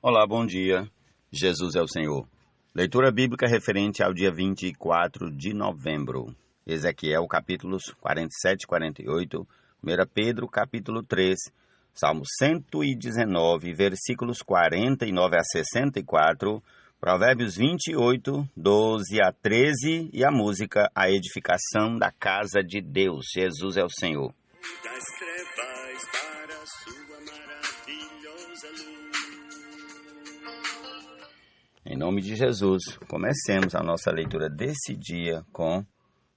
Olá, bom dia. Jesus é o Senhor. Leitura bíblica referente ao dia 24 de novembro. Ezequiel, capítulos 47 e 48. 1 Pedro, capítulo 3. Salmo 119, versículos 49 a 64. Provérbios 28, 12 a 13. E a música, a edificação da casa de Deus. Jesus é o Senhor. Das trevas para sua maravilhosa luz. Em nome de Jesus, comecemos a nossa leitura desse dia com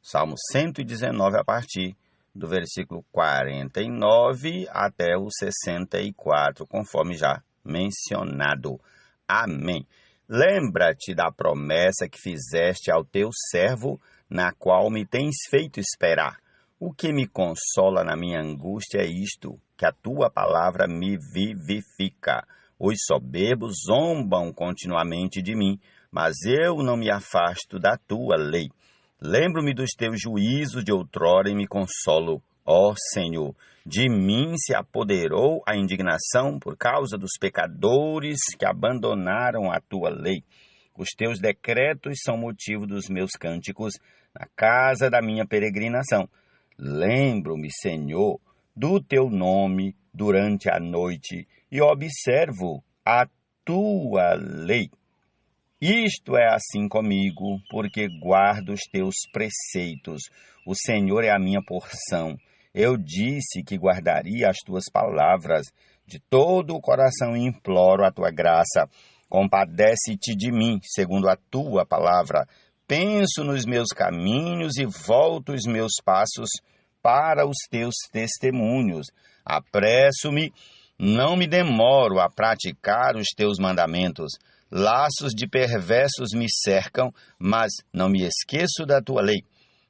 Salmo 119, a partir do versículo 49 até o 64, conforme já mencionado. Amém. Lembra-te da promessa que fizeste ao teu servo, na qual me tens feito esperar. O que me consola na minha angústia é isto, que a tua palavra me vivifica. Os soberbos zombam continuamente de mim, mas eu não me afasto da tua lei. Lembro-me dos teus juízos de outrora e me consolo. Ó Senhor, de mim se apoderou a indignação por causa dos pecadores que abandonaram a tua lei. Os teus decretos são motivo dos meus cânticos na casa da minha peregrinação. Lembro-me, Senhor, do teu nome durante a noite e observo a tua lei. Isto é assim comigo, porque guardo os teus preceitos. O Senhor é a minha porção. Eu disse que guardaria as tuas palavras. De todo o coração imploro a tua graça. Compadece-te de mim, segundo a tua palavra. Penso nos meus caminhos e volto os meus passos para os teus testemunhos. Apresso-me, não me demoro a praticar os teus mandamentos. Laços de perversos me cercam, mas não me esqueço da tua lei.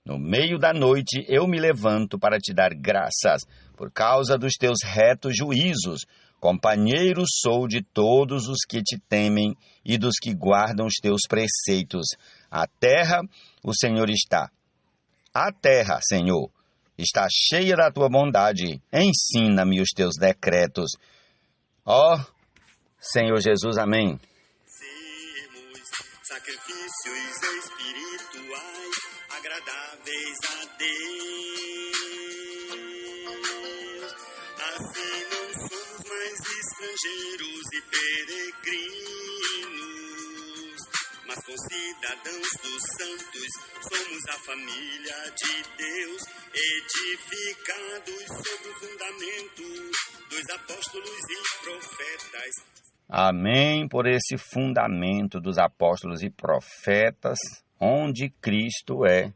No meio da noite eu me levanto para te dar graças, por causa dos teus retos juízos. Companheiro sou de todos os que te temem e dos que guardam os teus preceitos. A terra, o Senhor está. A terra, Senhor, está cheia da tua bondade. Ensina-me os teus decretos. Ó Senhor Jesus, amém. Sermos sacrifícios espirituais agradáveis a Deus. Assim não somos mais estrangeiros e peregrinos, mas concidadãos dos santos, somos a família de Deus, edificados sobre o fundamento dos apóstolos e profetas. Amém por esse fundamento dos apóstolos e profetas, onde Cristo é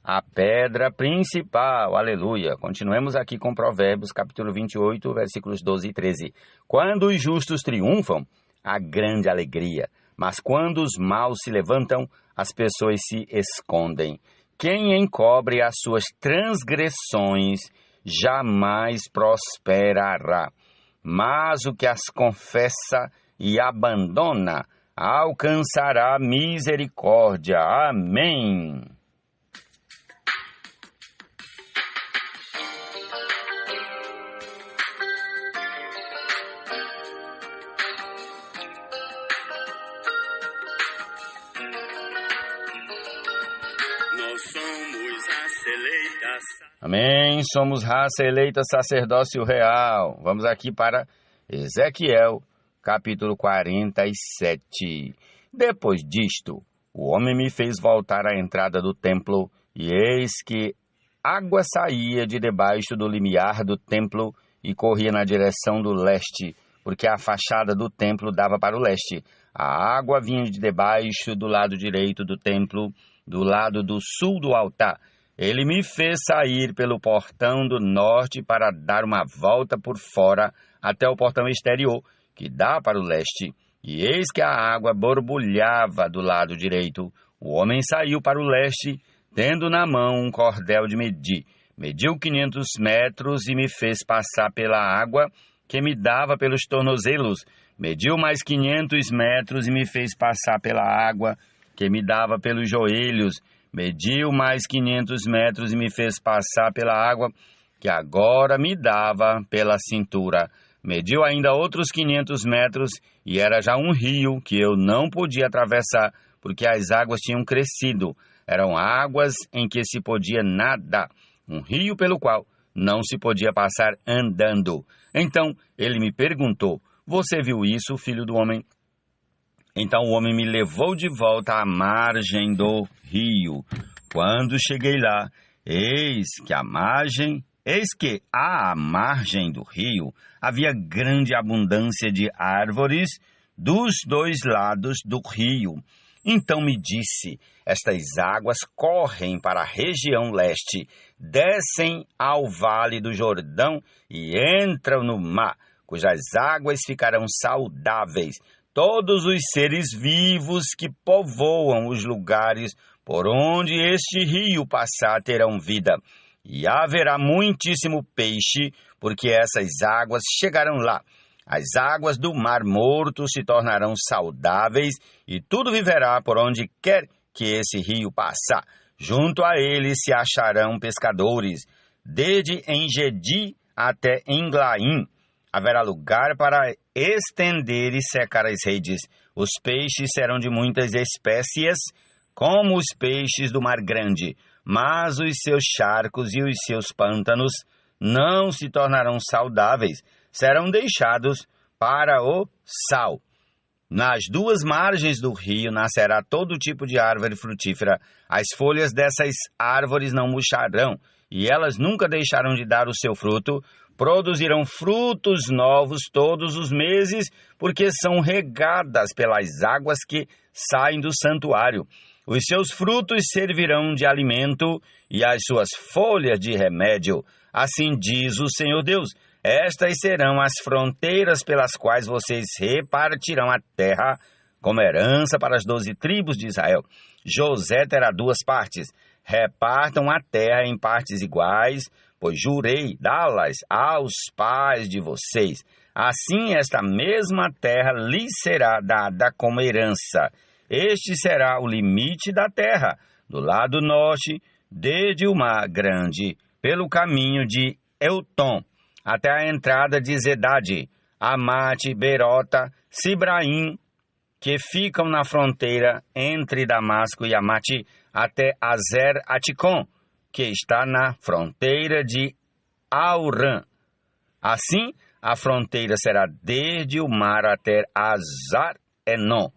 a pedra principal. Aleluia. Continuemos aqui com Provérbios, capítulo 28, versículos 12 e 13. Quando os justos triunfam, há grande alegria, mas quando os maus se levantam, as pessoas se escondem. Quem encobre as suas transgressões jamais prosperará, mas o que as confessa e abandona alcançará misericórdia. Amém. Nós somos raça eleita. Amém. Somos raça eleita, sacerdócio real. Vamos aqui para Ezequiel, capítulo 47. Depois disto, o homem me fez voltar à entrada do templo, e eis que água saía de debaixo do limiar do templo e corria na direção do leste, porque a fachada do templo dava para o leste. A água vinha de debaixo do lado direito do templo, do lado do sul do altar. Ele me fez sair pelo portão do norte para dar uma volta por fora até o portão exterior, que dá para o leste. E eis que a água borbulhava do lado direito. O homem saiu para o leste, tendo na mão um cordel de medir. Mediu 500 metros e me fez passar pela água, que me dava pelos tornozelos. Mediu mais 500 metros e me fez passar pela água, que me dava pelos joelhos. Mediu mais 500 metros e me fez passar pela água, que agora me dava pela cintura. mediu ainda outros 500 metros e era já um rio que eu não podia atravessar porque as águas tinham crescido. Eram águas em que se podia nadar, um rio pelo qual não se podia passar andando. Então ele me perguntou: você viu isso, filho do homem? Então o homem me levou de volta à margem do rio. Quando cheguei lá, eis que à margem do rio havia grande abundância de árvores dos dois lados do rio. Então me disse: estas águas correm para a região leste, descem ao vale do Jordão e entram no mar, cujas águas ficarão saudáveis. Todos os seres vivos que povoam os lugares por onde este rio passar terão vida. E haverá muitíssimo peixe, porque essas águas chegarão lá. As águas do Mar Morto se tornarão saudáveis e tudo viverá por onde quer que esse rio passar. Junto a ele se acharão pescadores, desde Engedi até Englaim. Haverá lugar para estender e secar as redes. Os peixes serão de muitas espécies, como os peixes do Mar Grande, mas os seus charcos e os seus pântanos não se tornarão saudáveis, serão deixados para o sal. Nas duas margens do rio nascerá todo tipo de árvore frutífera. As folhas dessas árvores não murcharão, e elas nunca deixarão de dar o seu fruto. Produzirão frutos novos todos os meses, porque são regadas pelas águas que saem do santuário. Os seus frutos servirão de alimento e as suas folhas de remédio. Assim diz o Senhor Deus: estas serão as fronteiras pelas quais vocês repartirão a terra como herança para as 12 tribos de Israel. José terá 2 partes. Repartam a terra em partes iguais, pois jurei dá-las aos pais de vocês. Assim esta mesma terra lhes será dada como herança. Este será o limite da terra, do lado norte, desde o Mar Grande, pelo caminho de Eutom, até a entrada de Zedade, Amate, Berota, Sibraim, que ficam na fronteira entre Damasco e Amate, até Azer Aticom, que está na fronteira de Aurã. Assim, a fronteira será desde o mar até Azar-Enon,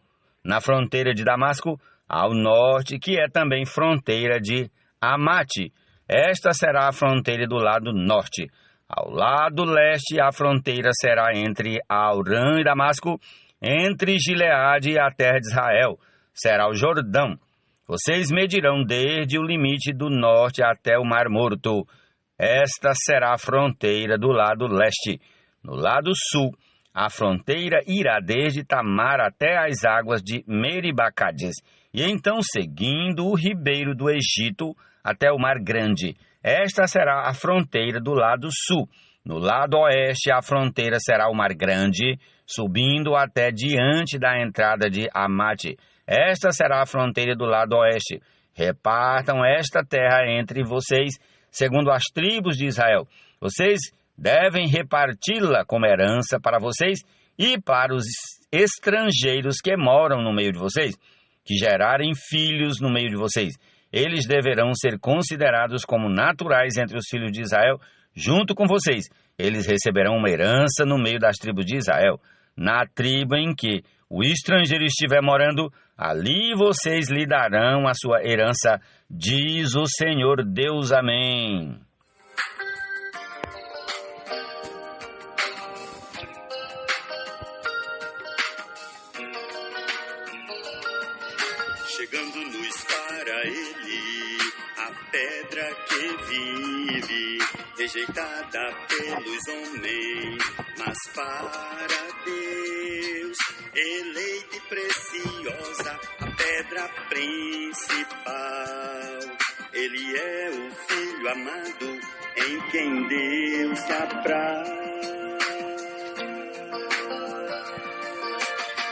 na fronteira de Damasco, ao norte, que é também fronteira de Amate. Esta será a fronteira do lado norte. Ao lado leste, a fronteira será entre Aurã e Damasco, entre Gileade e a terra de Israel. Será o Jordão. Vocês medirão desde o limite do norte até o Mar Morto. Esta será a fronteira do lado leste. No lado sul, a fronteira irá desde Tamar até as águas de Meribacades, e então seguindo o ribeiro do Egito até o Mar Grande. Esta será a fronteira do lado sul. No lado oeste, a fronteira será o Mar Grande, subindo até diante da entrada de Amate. Esta será a fronteira do lado oeste. Repartam esta terra entre vocês, segundo as tribos de Israel. Vocês devem reparti-la como herança para vocês e para os estrangeiros que moram no meio de vocês, que gerarem filhos no meio de vocês. Eles deverão ser considerados como naturais entre os filhos de Israel, junto com vocês. Eles receberão uma herança no meio das tribos de Israel. Na tribo em que o estrangeiro estiver morando, ali vocês lhe darão a sua herança, diz o Senhor Deus. Amém. Chegando-nos para ele, a pedra que vive, rejeitada pelos homens, mas para Deus, eleita e preciosa, a pedra principal. Ele é o Filho amado, em quem Deus se apraz.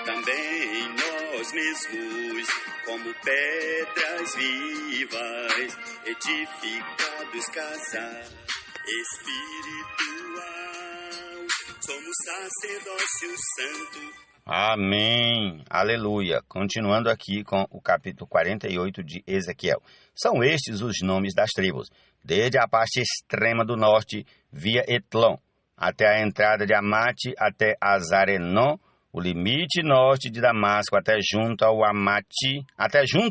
Também nós mesmos, como pedras vivas, edificados casa espiritual, somos sacerdócio santo. Amém, aleluia. Continuando aqui com o capítulo 48 de Ezequiel. São estes os nomes das tribos, desde a parte extrema do norte, via Etlon, até a entrada de Amate, até Azarenon, o limite norte de Damasco, até junto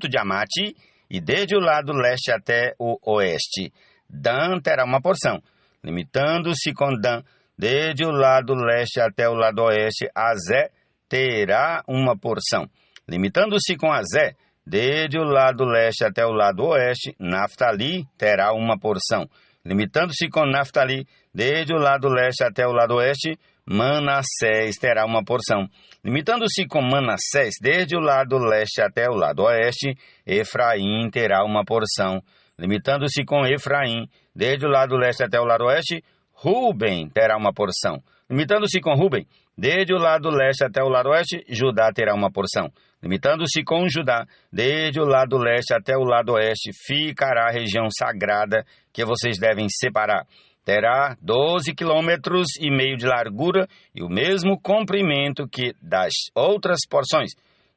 de Amate, e desde o lado leste até o oeste. Dan terá uma porção, limitando-se com Dan, desde o lado leste até o lado oeste, Azé terá uma porção. Limitando-se com Azé, desde o lado leste até o lado oeste, Naftali terá uma porção. Limitando-se com Naftali, desde o lado leste até o lado oeste, Manassés terá uma porção. Limitando-se com Manassés, desde o lado leste até o lado oeste, Efraim terá uma porção. Limitando-se com Efraim, desde o lado leste até o lado oeste, Ruben terá uma porção. Limitando-se com Ruben, desde o lado leste até o lado oeste, Judá terá uma porção. Limitando-se com Judá, desde o lado leste até o lado oeste, ficará a região sagrada que vocês devem separar. Terá 12,5 quilômetros de largura e o mesmo comprimento que das outras porções.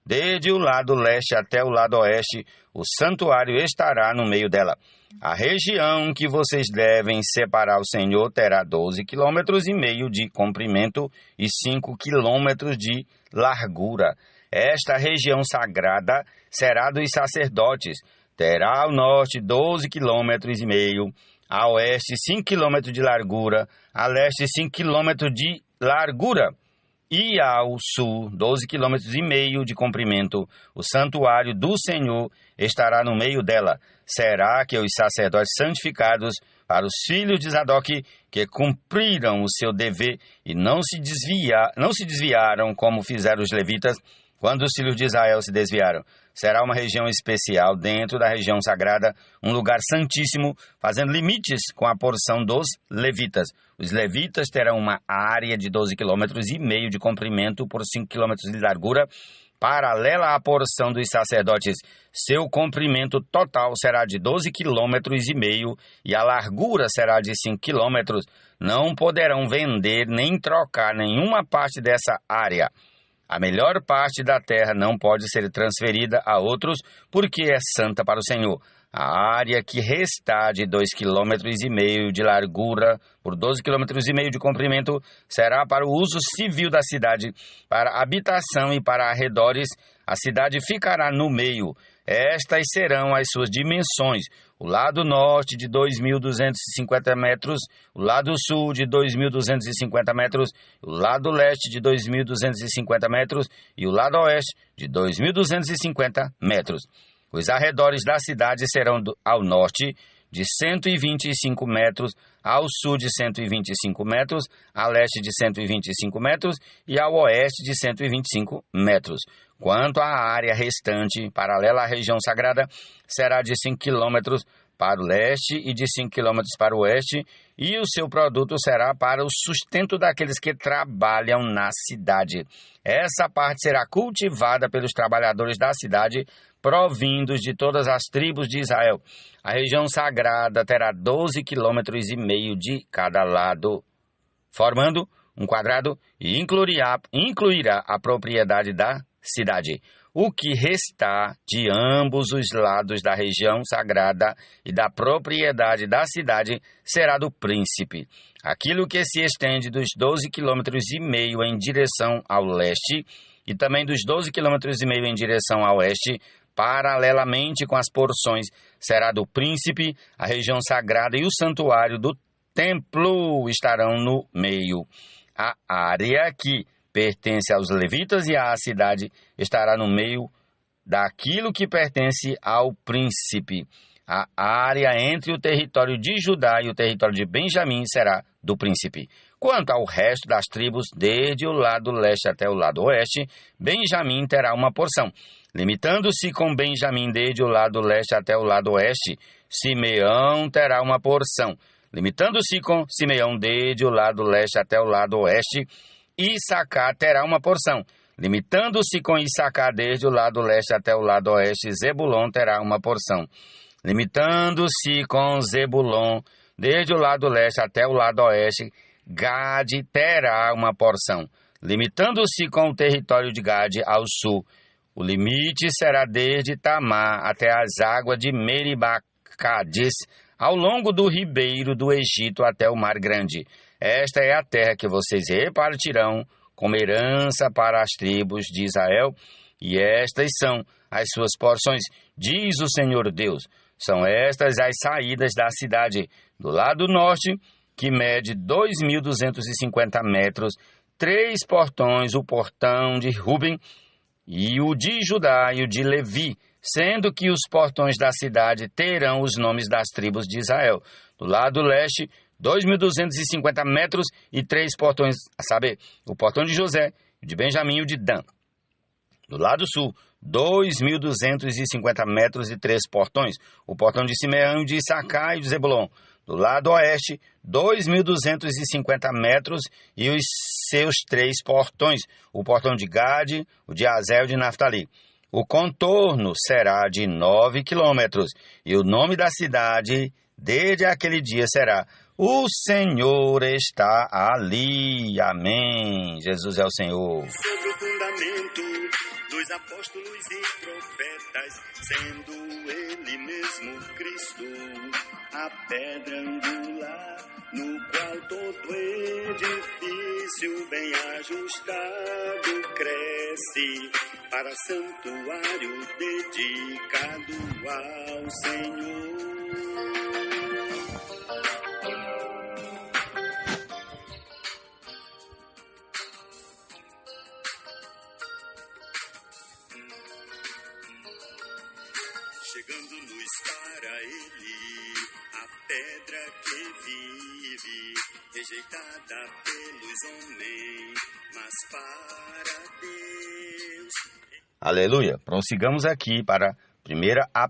Desde o lado leste até o lado oeste, o santuário estará no meio dela. A região que vocês devem separar ao Senhor terá 12,5 quilômetros de comprimento e 5 quilômetros de largura. Esta região sagrada será dos sacerdotes. Terá ao norte 12,5 quilômetros, a oeste 5 quilômetros de largura, a leste 5 quilômetros de largura. E ao sul, 12,5 quilômetros de comprimento. O santuário do Senhor estará no meio dela. Será que os sacerdotes santificados para os filhos de Zadok, que cumpriram o seu dever e não se desviaram como fizeram os levitas, quando os filhos de Israel se desviaram. Será uma região especial dentro da região sagrada, um lugar santíssimo, fazendo limites com a porção dos levitas. Os levitas terão uma área de 12,5 quilômetros de comprimento por 5 quilômetros de largura, paralela à porção dos sacerdotes. Seu comprimento total será de 12,5 quilômetros e a largura será de 5 quilômetros. Não poderão vender nem trocar nenhuma parte dessa área. A melhor parte da terra não pode ser transferida a outros, porque é santa para o Senhor. A área que restar de 2,5 quilômetros de largura por 12,5 quilômetros de comprimento será para o uso civil da cidade, para habitação e para arredores. A cidade ficará no meio. Estas serão as suas dimensões: o lado norte de 2.250 metros, o lado sul de 2.250 metros, o lado leste de 2.250 metros e o lado oeste de 2.250 metros. Os arredores da cidade serão ao norte de 125 metros, ao sul de 125 metros, a leste de 125 metros e ao oeste de 125 metros. Quanto à área restante, paralela à região sagrada, será de 5 quilômetros para o leste e de 5 quilômetros para o oeste, e o seu produto será para o sustento daqueles que trabalham na cidade. Essa parte será cultivada pelos trabalhadores da cidade, provindos de todas as tribos de Israel. A região sagrada terá 12,5 quilômetros de cada lado, formando um quadrado, e incluirá a propriedade da cidade. O que restar de ambos os lados da região sagrada e da propriedade da cidade será do príncipe. Aquilo que se estende dos 12,5 quilômetros em direção ao leste e também dos 12,5 quilômetros em direção ao oeste, paralelamente com as porções, será do príncipe. A região sagrada e o santuário do templo estarão no meio. A área que pertence aos levitas e à cidade estará no meio daquilo que pertence ao príncipe. A área entre o território de Judá e o território de Benjamim será do príncipe. Quanto ao resto das tribos, desde o lado leste até o lado oeste, Benjamim terá uma porção. Limitando-se com Benjamim desde o lado leste até o lado oeste, Simeão terá uma porção. Limitando-se com Simeão desde o lado leste até o lado oeste, Issacar terá uma porção. Limitando-se com Issacar desde o lado leste até o lado oeste, Zebulon terá uma porção. Limitando-se com Zebulon desde o lado leste até o lado oeste, Gade terá uma porção, limitando-se com o território de Gade ao sul. O limite será desde Tamar até as águas de Meribá-Cádiz, ao longo do ribeiro do Egito até o Mar Grande. Esta é a terra que vocês repartirão como herança para as tribos de Israel, e estas são as suas porções, diz o Senhor Deus. São estas as saídas da cidade. Do lado norte, que mede 2.250 metros, 3 portões, o portão de Ruben, e o de Judá e o de Levi, sendo que os portões da cidade terão os nomes das tribos de Israel. Do lado leste, 2.250 metros e 3 portões, a saber, o portão de José, o de Benjamim e o de Dan. Do lado sul, 2.250 metros e 3 portões, o portão de Simeão, de Issacar e de Zebulon. Do lado oeste, 2.250 metros e os seus 3 portões, o portão de Gade, o de Azel e de Naftali. O contorno será de 9 quilômetros, e o nome da cidade, desde aquele dia, será: O Senhor está ali. Amém. Jesus é o Senhor. Sobre o fundamento dos apóstolos e profetas, sendo ele mesmo Cristo, a pedra angular, no qual todo edifício bem ajustado cresce, para santuário dedicado ao Senhor. Chegando-nos para ele, a pedra que vive, rejeitada pelos homens, mas para Deus. Aleluia. Prossigamos aqui para 1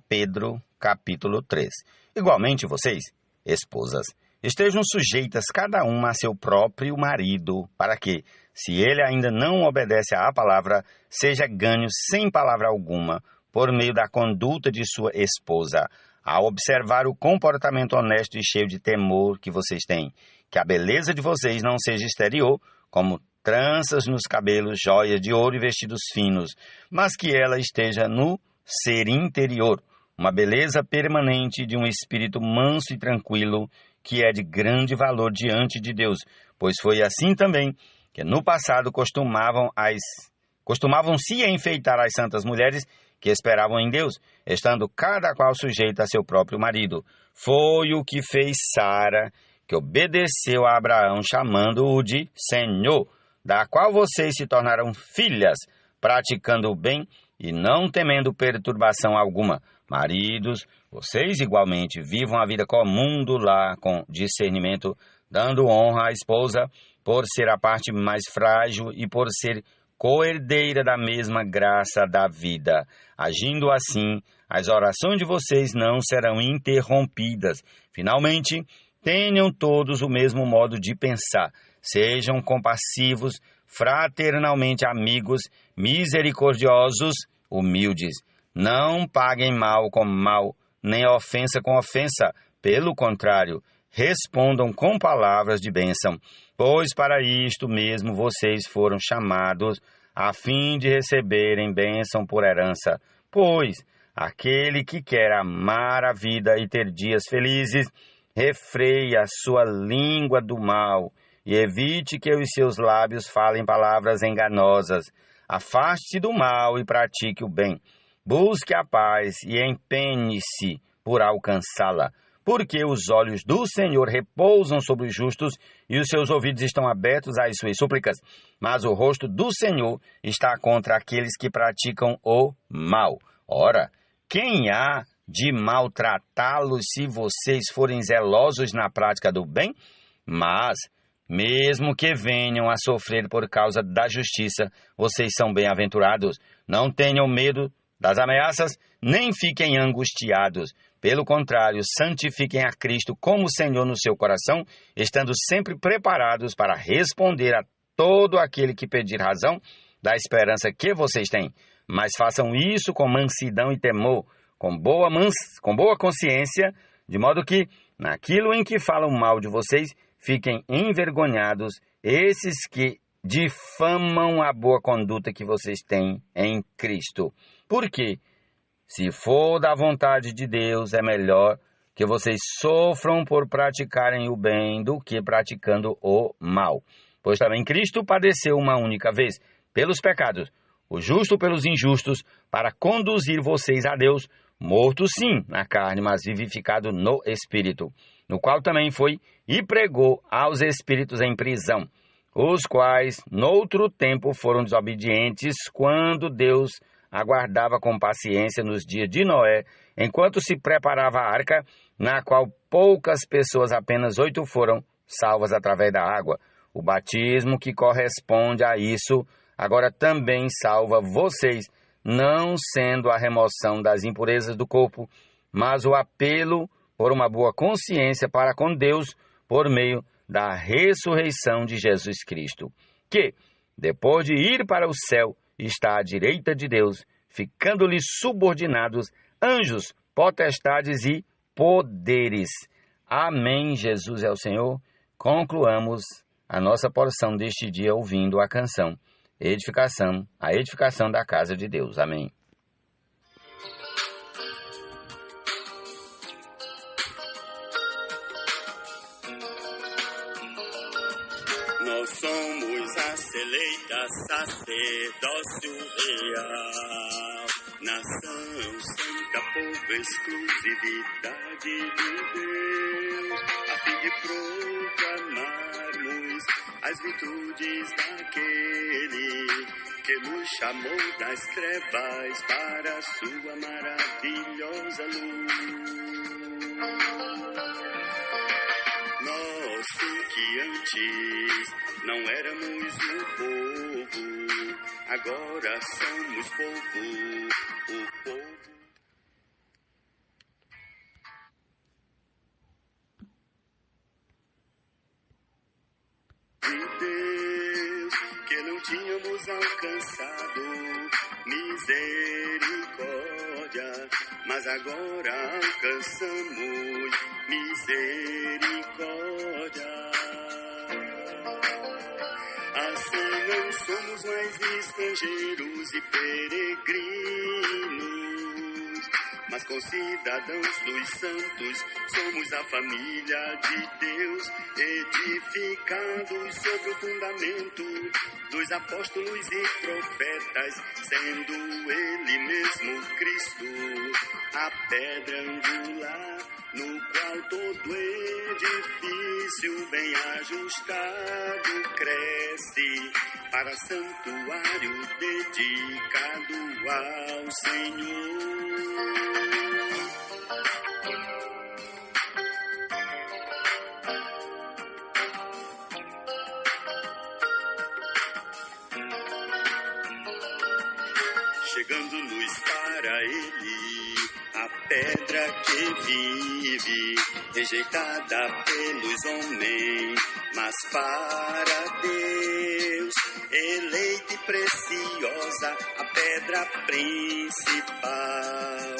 Pedro, capítulo 3. Igualmente vocês, esposas, estejam sujeitas cada uma a seu próprio marido, para que, se ele ainda não obedece à palavra, seja ganho sem palavra alguma, por meio da conduta de sua esposa, ao observar o comportamento honesto e cheio de temor que vocês têm. Que a beleza de vocês não seja exterior, como tranças nos cabelos, joias de ouro e vestidos finos, mas que ela esteja no ser interior, uma beleza permanente de um espírito manso e tranquilo, que é de grande valor diante de Deus, pois foi assim também que no passado costumavam se enfeitar as santas mulheres que esperavam em Deus, estando cada qual sujeita a seu próprio marido. Foi o que fez Sara, que obedeceu a Abraão, chamando-o de Senhor, da qual vocês se tornaram filhas, praticando o bem e não temendo perturbação alguma. Maridos, vocês igualmente vivam a vida comum do lar com discernimento, dando honra à esposa por ser a parte mais frágil e por ser co-herdeira da mesma graça da vida. Agindo assim, as orações de vocês não serão interrompidas. Finalmente, tenham todos o mesmo modo de pensar. Sejam compassivos, fraternalmente amigos, misericordiosos, humildes. Não paguem mal com mal, nem ofensa com ofensa. Pelo contrário, respondam com palavras de bênção, pois para isto mesmo vocês foram chamados, a fim de receberem bênção por herança. Pois aquele que quer amar a vida e ter dias felizes, refreie a sua língua do mal e evite que os seus lábios falem palavras enganosas. Afaste-se do mal e pratique o bem. Busque a paz e empenhe-se por alcançá-la. Porque os olhos do Senhor repousam sobre os justos e os seus ouvidos estão abertos às suas súplicas. Mas o rosto do Senhor está contra aqueles que praticam o mal. Ora, quem há de maltratá-los se vocês forem zelosos na prática do bem? Mas, mesmo que venham a sofrer por causa da justiça, vocês são bem-aventurados. Não tenham medo das ameaças, nem fiquem angustiados. Pelo contrário, santifiquem a Cristo como Senhor no seu coração, estando sempre preparados para responder a todo aquele que pedir razão da esperança que vocês têm. Mas façam isso com mansidão e temor, com boa consciência, de modo que, naquilo em que falam mal de vocês, fiquem envergonhados esses que difamam a boa conduta que vocês têm em Cristo. Por quê? Se for da vontade de Deus, é melhor que vocês sofram por praticarem o bem do que praticando o mal. Pois também Cristo padeceu uma única vez pelos pecados, o justo pelos injustos, para conduzir vocês a Deus, morto sim na carne, mas vivificado no Espírito, no qual também foi e pregou aos espíritos em prisão, os quais noutro tempo foram desobedientes, quando Deus aguardava com paciência nos dias de Noé, enquanto se preparava a arca, na qual poucas pessoas, apenas 8, foram salvas através da água. O batismo que corresponde a isso agora também salva vocês, não sendo a remoção das impurezas do corpo, mas o apelo por uma boa consciência para com Deus por meio da ressurreição de Jesus Cristo, que, depois de ir para o céu, está à direita de Deus, ficando-lhe subordinados anjos, potestades e poderes. Amém. Jesus é o Senhor. Concluamos a nossa porção deste dia ouvindo a canção a edificação da casa de Deus. Amém. Nós somos a seleita sacerdócio real, nação santa, povo, exclusividade de Deus, a fim de proclamarmos as virtudes daquele que nos chamou das trevas para a sua maravilhosa luz. Nós que antes não éramos o povo, agora somos povo, o povo. De Deus, que não tínhamos alcançado misericórdia, mas agora alcançamos misericórdia. Assim não somos mais estrangeiros e peregrinos, mas concidadãos dos santos, somos a família de Deus, edificados sobre o fundamento dos apóstolos e profetas, sendo Ele mesmo Cristo, a pedra angular, no qual todo edifício bem ajustado cresce, para santuário dedicado ao Senhor. Chegando-nos para Ele, a pedra que vive, rejeitada pelos homens, mas para Deus, eleita e preciosa, a pedra principal.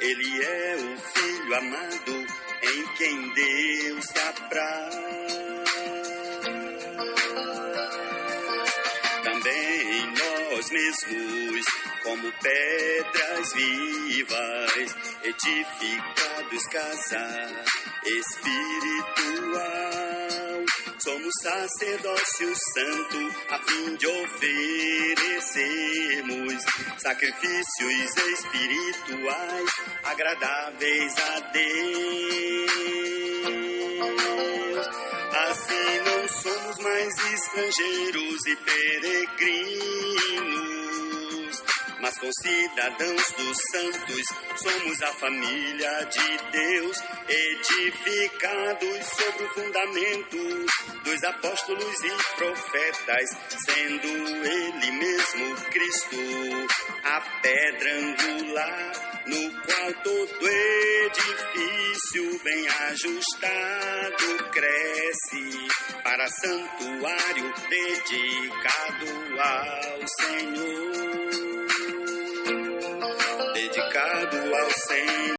Ele é o Filho amado, em quem Deus se apraz. Também nós mesmos, como pedras vivas, edificados casa espiritual, somos sacerdócio santo, a fim de oferecermos sacrifícios espirituais agradáveis a Deus. Assim não somos mais estrangeiros e peregrinos, mas concidadãos dos santos, somos a família de Deus, edificados sobre o fundamento dos apóstolos e profetas, sendo Ele mesmo Cristo, a pedra angular, no qual todo edifício bem ajustado cresce, para santuário dedicado ao Senhor. Dedicado ao Senhor.